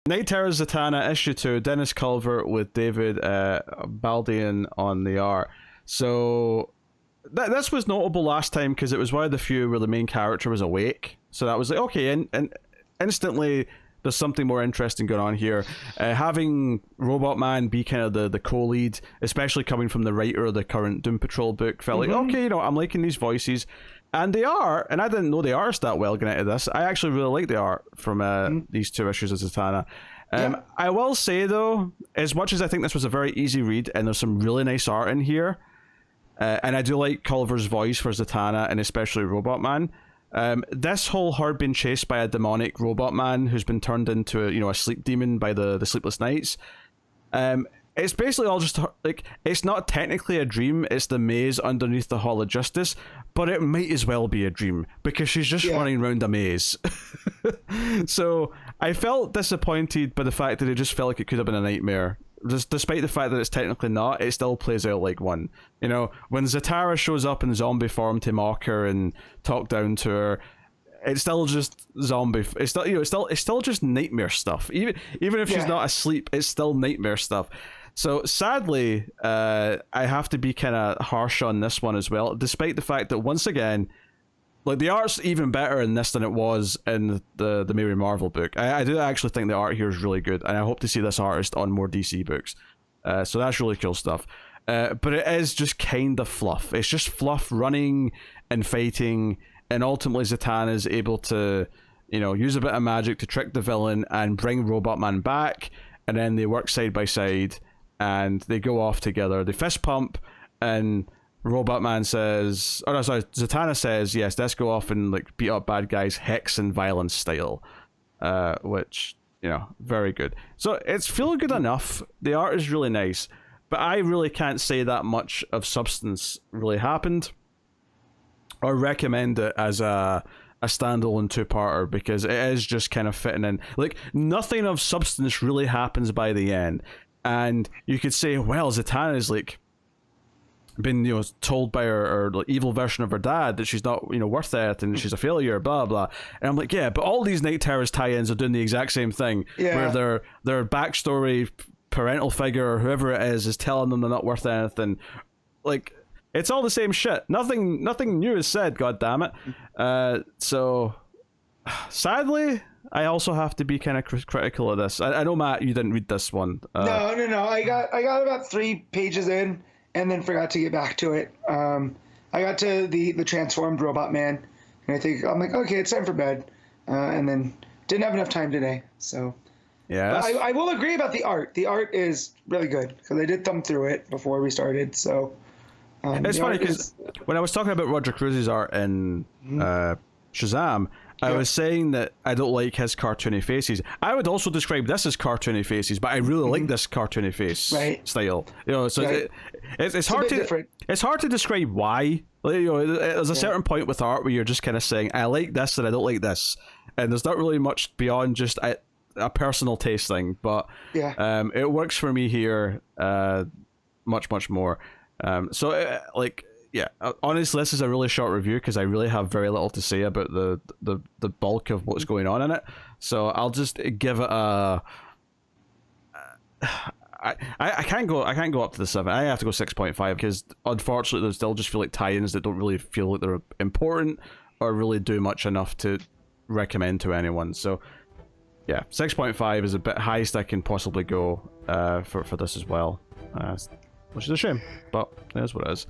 Night Terror's Zatanna, issue 2, Dennis Culver with David Baldian on the art. So this was notable last time because it was one of the few where the main character was awake. So that was like, okay, and instantly there's something more interesting going on here. Having Robot Man be kind of the co-lead, especially coming from the writer of the current Doom Patrol book, felt like, okay, you know, I'm liking these voices. And they are, and I didn't know the art's that well going into this. I actually really like the art from these 2 issues of Zatanna. I will say, though, as much as I think this was a very easy read, and there's some really nice art in here, and I do like Culver's voice for Zatanna, and especially Robot Man, this whole her being chased by a demonic Robot Man who's been turned into a sleep demon by the Sleepless Knights, it's basically all just like, it's not technically a dream, it's the maze underneath the Hall of Justice, but it might as well be a dream because she's just running around a maze. So I felt disappointed by the fact that it just felt like it could have been a nightmare. Despite the fact that it's technically not, it still plays out like one. You know, when Zatanna shows up in zombie form to mock her and talk down to her, it's still just zombie. It's still, it's still just nightmare stuff. Even if she's not asleep, it's still nightmare stuff. So sadly, I have to be kind of harsh on this one as well, despite the fact that once again, like, the art's even better in this than it was in the Mary Marvel book. I do actually think the art here is really good, and I hope to see this artist on more DC books. So that's really cool stuff. But it is just kind of fluff. It's just fluff running and fighting, and ultimately Zatanna is able to, use a bit of magic to trick the villain and bring Robot Man back, and then they work side by side, and they go off together. They fist pump, and Robot Man says, Zatanna says, yes, let's go off and like beat up bad guys, hex and violence style, which, very good. So it's feel good enough. The art is really nice, but I really can't say that much of substance really happened or recommend it as a standalone 2-parter, because it is just kind of fitting in. Like, nothing of substance really happens by the end. And you could say, well, Zatanna is like been told by her like, evil version of her dad that she's not worth it and she's a failure, blah blah. And I'm like, yeah, but all these Night Terrors tie-ins are doing the exact same thing, where their backstory parental figure or whoever it is telling them they're not worth anything. Like, it's all the same shit. Nothing new is said, god damn it. So sadly, I also have to be kind of critical of this. I know, Matt, you didn't read this one. No. I got about 3 pages in and then forgot to get back to it. I got to the transformed Robot Man, and I'm like, okay, it's time for bed, and then didn't have enough time today. So yeah, I will agree about the art. The art is really good because I did thumb through it before we started. So it's funny because when I was talking about Roger Cruz's art in Shazam, I was saying that I don't like his cartoony faces. I would also describe this as cartoony faces, but I really like this cartoony face style. So it's hard to different. It's hard to describe why. Like, there's a certain point with art where you're just kind of saying, I like this and I don't like this, and there's not really much beyond just a personal taste thing. But it works for me here much more. Honestly, this is a really short review because I really have very little to say about the bulk of what's going on in it. So I'll just give it a. I can't go up to the 7. I have to go 6.5 because unfortunately, there's still just feel like tie-ins that don't really feel like they're important or really do much enough to recommend to anyone. So yeah, 6.5 is a bit highest I can possibly go for this as well. Which is a shame, but it is what it is.